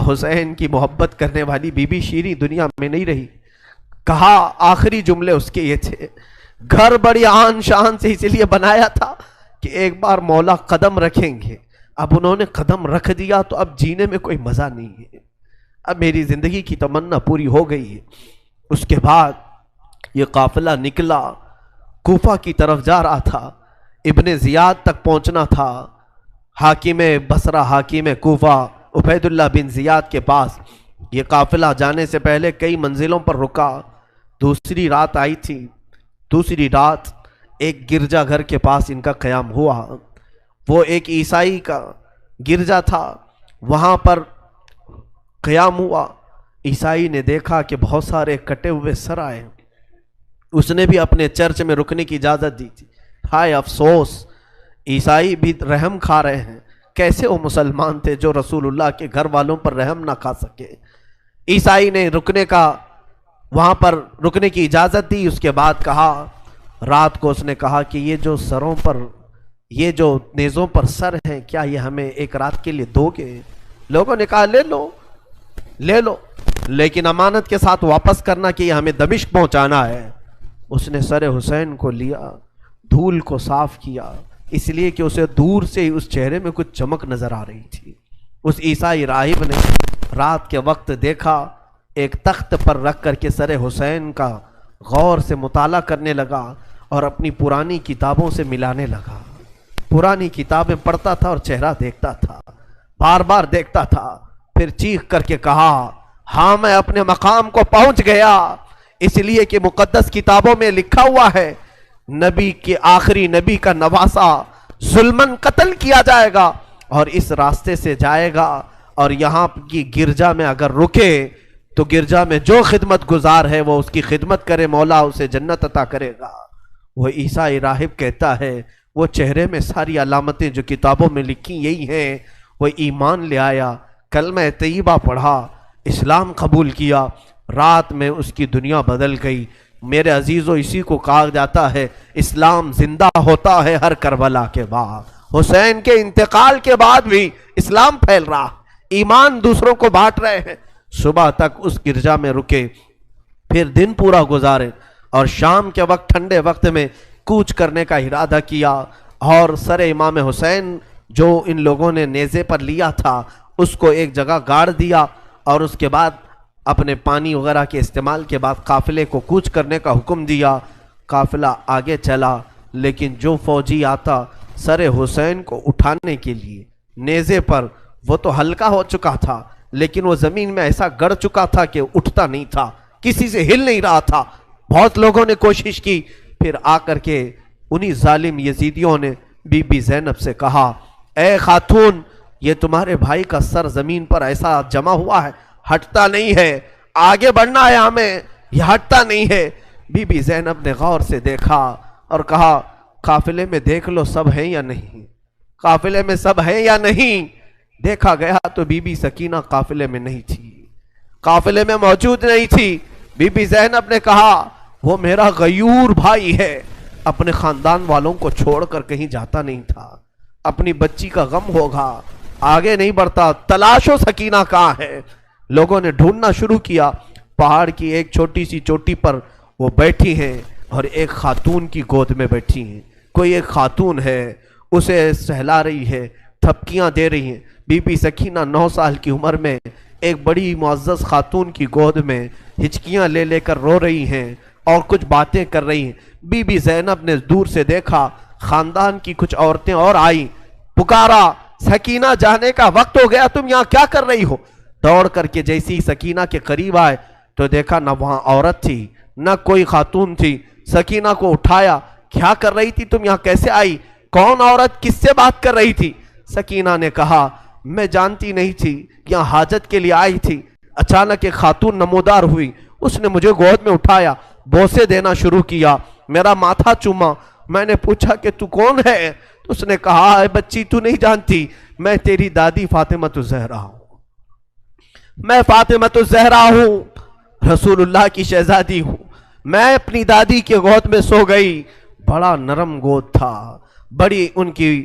حسین کی محبت کرنے والی بی بی شیریں دنیا میں نہیں رہی. کہا آخری جملے اس کے یہ تھے، گھر بڑی آن شان سے اس لیے بنایا تھا کہ ایک بار مولا قدم رکھیں گے. اب انہوں نے قدم رکھ دیا تو اب جینے میں کوئی مزہ نہیں ہے، اب میری زندگی کی تمنا پوری ہو گئی ہے. اس کے بعد یہ قافلہ نکلا، کوفہ کی طرف جا رہا تھا، ابن زیاد تک پہنچنا تھا. حاکم بصرہ، حاکم کوفہ عبید اللہ بن زیاد کے پاس یہ قافلہ جانے سے پہلے کئی منزلوں پر رکا. دوسری رات آئی تھی. دوسری رات ایک گرجا گھر کے پاس ان کا قیام ہوا. وہ ایک عیسائی کا گرجا تھا، وہاں پر قیام ہوا. عیسائی نے دیکھا کہ بہت سارے کٹے ہوئے سر آئے. اس نے بھی اپنے چرچ میں رکنے کی اجازت دی تھی. ہائے افسوس، عیسائی بھی رحم کھا رہے ہیں. کیسے وہ مسلمان تھے جو رسول اللہ کے گھر والوں پر رحم نہ کھا سکے. عیسائی نے وہاں پر رکنے کی اجازت دی. اس کے بعد کہا، رات کو اس نے کہا کہ یہ جو سروں پر، یہ جو نیزوں پر سر ہیں، کیا یہ ہمیں ایک رات کے لیے دو گے؟ لوگوں نے کہا لے لو لے لو، لیکن امانت کے ساتھ واپس کرنا کہ یہ ہمیں دمشق پہنچانا ہے. اس نے سر حسین کو لیا، دھول کو صاف کیا، اس لیے کہ اسے دور سے اس چہرے میں کچھ چمک نظر آ رہی تھی. اس عیسائی راہب نے رات کے وقت دیکھا، ایک تخت پر رکھ کر کے سر حسین کا غور سے مطالعہ کرنے لگا اور اپنی پرانی کتابوں سے ملانے لگا. پرانی کتابیں پڑھتا تھا اور چہرہ دیکھتا تھا، بار بار دیکھتا تھا. پھر چیخ کر کے کہا، ہاں میں اپنے مقام کو پہنچ گیا، اس لیے کہ مقدس کتابوں میں لکھا ہوا ہے نبی کے آخری نبی کا نواسہ ظلمن قتل کیا جائے گا اور اس راستے سے جائے گا، اور یہاں کی گرجا میں اگر رکے تو گرجا میں جو خدمت گزار ہے وہ اس کی خدمت کرے، مولا اسے جنت عطا کرے گا. وہ عیسائی راہب کہتا ہے وہ چہرے میں ساری علامتیں جو کتابوں میں لکھی یہی ہیں. وہ ایمان لے آیا، کلمہ طیبہ پڑھا، اسلام قبول کیا. رات میں اس کی دنیا بدل گئی. میرے عزیزو، اسی کو کہا جاتا ہے اسلام زندہ ہوتا ہے ہر کربلا کے بعد. حسین کے انتقال کے بعد بھی اسلام پھیل رہا، ایمان دوسروں کو بانٹ رہے ہیں. صبح تک اس گرجا میں رکے، پھر دن پورا گزارے اور شام کے وقت ٹھنڈے وقت میں کوچ کرنے کا ارادہ کیا. اور سر امام حسین جو ان لوگوں نے نیزے پر لیا تھا اس کو ایک جگہ گاڑ دیا، اور اس کے بعد اپنے پانی وغیرہ کے استعمال کے بعد قافلے کو کوچ کرنے کا حکم دیا. قافلہ آگے چلا، لیکن جو فوجی آتا سر حسین کو اٹھانے کے لیے نیزے پر، وہ تو ہلکا ہو چکا تھا لیکن وہ زمین میں ایسا گڑ چکا تھا کہ اٹھتا نہیں تھا، کسی سے ہل نہیں رہا تھا. بہت لوگوں نے کوشش کی. پھر آ کر کے انہی ظالم یزیدیوں نے بی بی زینب سے کہا، اے خاتون، یہ تمہارے بھائی کا سر زمین پر ایسا جمع ہوا ہے، ہٹتا نہیں ہے، آگے بڑھنا ہے ہمیں، یہ ہٹتا نہیں ہے. بی بی زینب نے غور سے دیکھا اور کہا، قافلے میں دیکھ لو سب ہیں یا نہیں، قافلے میں سب ہیں یا نہیں. دیکھا گیا تو بی بی سکینہ قافلے میں نہیں تھی، قافلے میں موجود نہیں تھی. بی بی زینب نے کہا، وہ میرا غیور بھائی ہے، اپنے خاندان والوں کو چھوڑ کر کہیں جاتا نہیں تھا، اپنی بچی کا غم ہوگا، آگے نہیں بڑھتا، تلاشو سکینہ کہاں ہے. لوگوں نے ڈھونڈنا شروع کیا. پہاڑ کی ایک چھوٹی سی چوٹی پر وہ بیٹھی ہیں اور ایک خاتون کی گود میں بیٹھی ہیں. کوئی ایک خاتون ہے، اسے سہلا رہی ہے، تھپکیاں دے رہی ہیں. بی بی سکینہ 9 سال کی عمر میں ایک بڑی معزز خاتون کی گود میں ہچکیاں لے لے کر رو رہی ہیں اور کچھ باتیں کر رہی ہیں. بی بی زینب نے دور سے دیکھا، خاندان کی کچھ عورتیں اور آئیں، پکارا، سکینہ جانے کا وقت ہو گیا، تم یہاں کیا کر رہی ہو. دوڑ کر کے جیسی سکینہ کے قریب آئے تو دیکھا نہ وہاں عورت تھی نہ کوئی خاتون تھی. سکینہ کو اٹھایا، کیا کر رہی تھی تم یہاں، کیسے آئی، کون عورت، کس سے بات کر رہی تھی. سکینہ نے کہا، میں جانتی نہیں تھی، یہاں حاجت کے لیے آئی تھی، اچانک ایک خاتون نمودار ہوئی، اس نے مجھے گود میں اٹھایا، بوسے دینا شروع کیا، میرا ماتھا چوما. میں نے پوچھا کہ تو کون ہے، تو اس نے کہا، اے بچی تو نہیں جانتی، میں تیری دادی فاطمۃ الزہرا ہوں، میں فاطمۃ الزہرا ہوں، رسول اللہ کی شہزادی ہوں. میں اپنی دادی کے گود میں سو گئی، بڑا نرم گود تھا، بڑی ان کی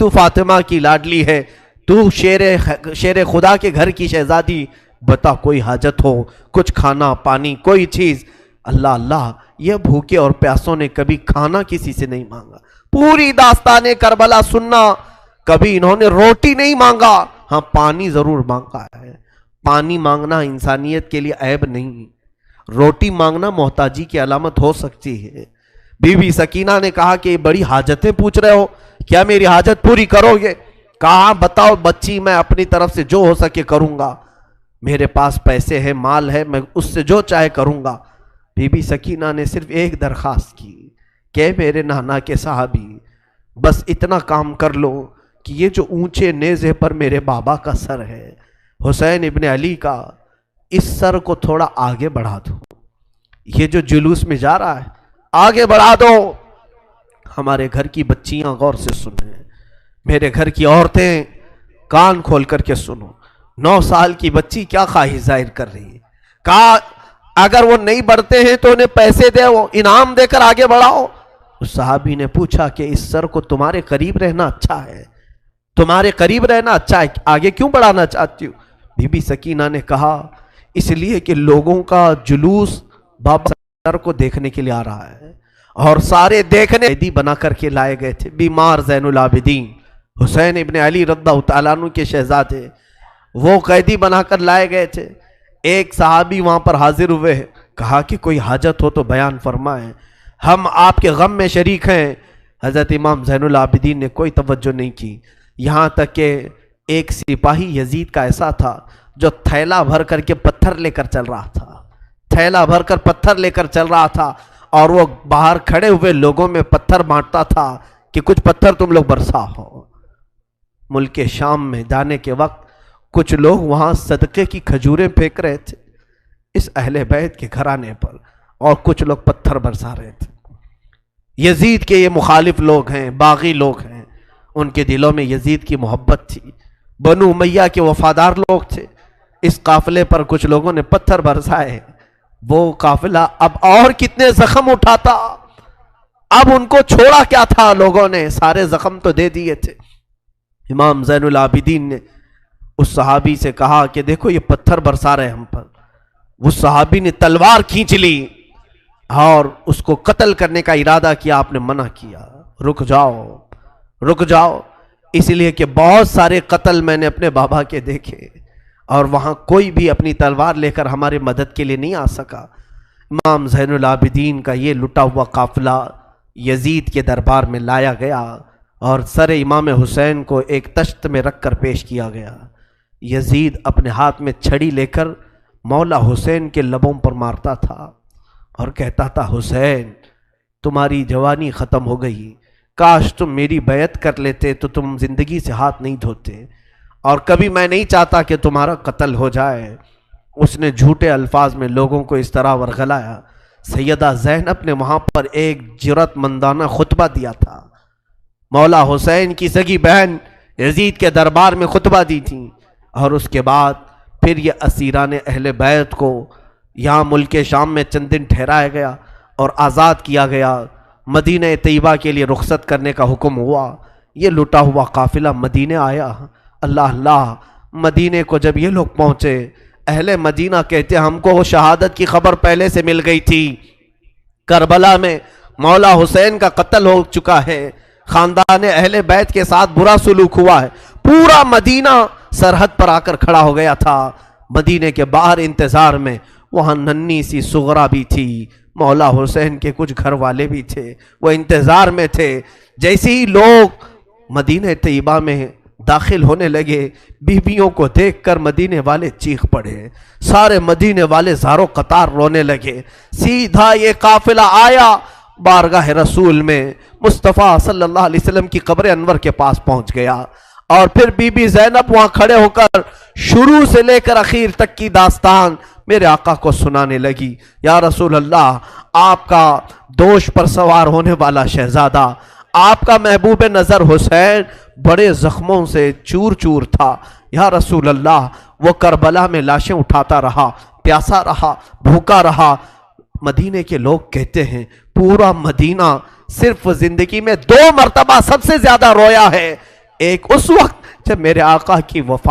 تو فاطمہ کی لاڈلی ہے، تو شیر خدا کے گھر کی شہزادی، بتا کوئی حاجت ہو، کچھ کھانا پانی کوئی چیز۔ اللہ اللہ، یہ بھوکے اور پیاسوں نے کبھی کھانا کسی سے نہیں مانگا۔ پوری داستان کربلا سننا، کبھی انہوں نے روٹی نہیں مانگا، ہاں پانی ضرور مانگا ہے۔ پانی مانگنا انسانیت کے لیے عیب نہیں، روٹی مانگنا محتاجی کی علامت ہو سکتی ہے۔ بی بی سکینہ نے کہا کہ بڑی حاجتیں پوچھ رہے ہو، کیا میری حاجت پوری کرو گے؟ کہا بتاؤ بچی، میں اپنی طرف سے جو ہو سکے کروں گا، میرے پاس پیسے ہیں، مال ہے، میں اس سے جو چاہے کروں گا۔ بی بی سکینہ نے صرف ایک درخواست کی کہ میرے نانا کے صحابی، بس اتنا کام کر لو کہ یہ جو اونچے نیزے پر میرے بابا کا سر ہے، حسین ابن علی کا، اس سر کو تھوڑا آگے بڑھا دو، یہ جو جلوس میں جا رہا ہے آگے بڑھا دو۔ ہمارے گھر کی بچیاں غور سے سنیں، میرے گھر کی عورتیں کان کھول کر کے سنو، 9 سال کی بچی کیا خواہش ظاہر کر رہی ہے۔ کہا اگر وہ نہیں بڑھتے ہیں تو انہیں پیسے دے، وہ انعام دے کر آگے بڑھاؤ۔ اس صحابی نے پوچھا کہ اس سر کو تمہارے قریب رہنا اچھا ہے، تمہارے قریب رہنا اچھا ہے، آگے کیوں بڑھانا چاہتی ہو؟ بی بی سکینہ نے کہا اس لیے کہ لوگوں کا جلوس بابا سر کو دیکھنے کے لیے آ رہا ہے، اور سارے دیکھنے قیدی بنا کر کے لائے گئے تھے۔ بیمار زین العابدین حسین ابن علی رضی اللہ تعالیٰ عنہ کے شہزادے، وہ قیدی بنا کر لائے گئے تھے۔ ایک صحابی وہاں پر حاضر ہوئے، کہا کہ کوئی حاجت ہو تو بیان فرمائیں، ہم آپ کے غم میں شریک ہیں۔ حضرت امام زین العابدین نے کوئی توجہ نہیں کی، یہاں تک کہ ایک سپاہی یزید کا ایسا تھا جو تھیلا بھر کر کے پتھر لے کر چل رہا تھا، تھیلا بھر کر پتھر لے کر چل رہا تھا، اور وہ باہر کھڑے ہوئے لوگوں میں پتھر بانٹتا تھا کہ کچھ پتھر تم لوگ برسا ہو۔ ملک شام میں جانے کے وقت کچھ لوگ وہاں صدقے کی کھجوریں پھینک رہے تھے اس اہل بیت کے گھرانے پر، اور کچھ لوگ پتھر برسا رہے تھے۔ یزید کے یہ مخالف لوگ ہیں، باغی لوگ ہیں، ان کے دلوں میں یزید کی محبت تھی، بنو امیہ کے وفادار لوگ تھے۔ اس قافلے پر کچھ لوگوں نے پتھر برسائے، وہ قافلہ اب اور کتنے زخم اٹھاتا، اب ان کو چھوڑا کیا تھا، لوگوں نے سارے زخم تو دے دیے تھے۔ امام زین العابدین نے اس صحابی سے کہا کہ دیکھو یہ پتھر برسا رہے ہم پر۔ وہ صحابی نے تلوار کھینچ لی اور اس کو قتل کرنے کا ارادہ کیا، آپ نے منع کیا، رک جاؤ رک جاؤ، اس لیے کہ بہت سارے قتل میں نے اپنے بابا کے دیکھے، اور وہاں کوئی بھی اپنی تلوار لے کر ہمارے مدد کے لیے نہیں آ سکا۔ امام زین العابدین کا یہ لٹا ہوا قافلہ یزید کے دربار میں لایا گیا، اور سر امام حسین کو ایک تشت میں رکھ کر پیش کیا گیا۔ یزید اپنے ہاتھ میں چھڑی لے کر مولا حسین کے لبوں پر مارتا تھا اور کہتا تھا حسین تمہاری جوانی ختم ہو گئی، کاش تم میری بیعت کر لیتے تو تم زندگی سے ہاتھ نہیں دھوتے، اور کبھی میں نہیں چاہتا کہ تمہارا قتل ہو جائے۔ اس نے جھوٹے الفاظ میں لوگوں کو اس طرح ورغلایا۔ سیدہ زینب نے وہاں پر ایک جرأت مندانہ خطبہ دیا تھا، مولا حسین کی سگی بہن یزید کے دربار میں خطبہ دی تھی، اور اس کے بعد پھر یہ اسیران اہل بیت کو یہاں ملک شام میں چند دن ٹھہرایا گیا اور آزاد کیا گیا، مدینہ طیبہ کے لیے رخصت کرنے کا حکم ہوا۔ یہ لٹا ہوا قافلہ مدینہ آیا۔ اللہ اللہ، مدینے کو جب یہ لوگ پہنچے، اہل مدینہ کہتے ہم کو وہ شہادت کی خبر پہلے سے مل گئی تھی، کربلا میں مولا حسین کا قتل ہو چکا ہے، خاندان اہل بیت کے ساتھ برا سلوک ہوا ہے۔ پورا مدینہ سرحد پر آ کر کھڑا ہو گیا تھا، مدینے کے باہر انتظار میں۔ وہاں ننھی سی سغرا بھی تھی، مولا حسین کے کچھ گھر والے بھی تھے، وہ انتظار میں تھے۔ جیسے ہی لوگ مدینہ طیبہ میں داخل ہونے لگے، بیویوں کو دیکھ کر مدینے والے چیخ پڑے، سارے مدینے والے زاروں قطار رونے لگے۔ سیدھا یہ قافلہ آیا بارگاہ رسول میں، مصطفیٰ صلی اللہ علیہ وسلم کی قبر انور کے پاس پہنچ گیا، اور پھر بی بی زینب وہاں کھڑے ہو کر شروع سے لے کر اخیر تک کی داستان میرے آقا کو سنانے لگی۔ یا رسول اللہ، آپ کا دوش پر سوار ہونے والا شہزادہ، آپ کا محبوب نظر حسین بڑے زخموں سے چور چور تھا۔ یا رسول اللہ، وہ کربلا میں لاشیں اٹھاتا رہا، پیاسا رہا، بھوکا رہا۔ مدینے کے لوگ کہتے ہیں پورا مدینہ صرف زندگی میں 2 مرتبہ سب سے زیادہ رویا ہے ایک اس وقت جب میرے آقا کی وفات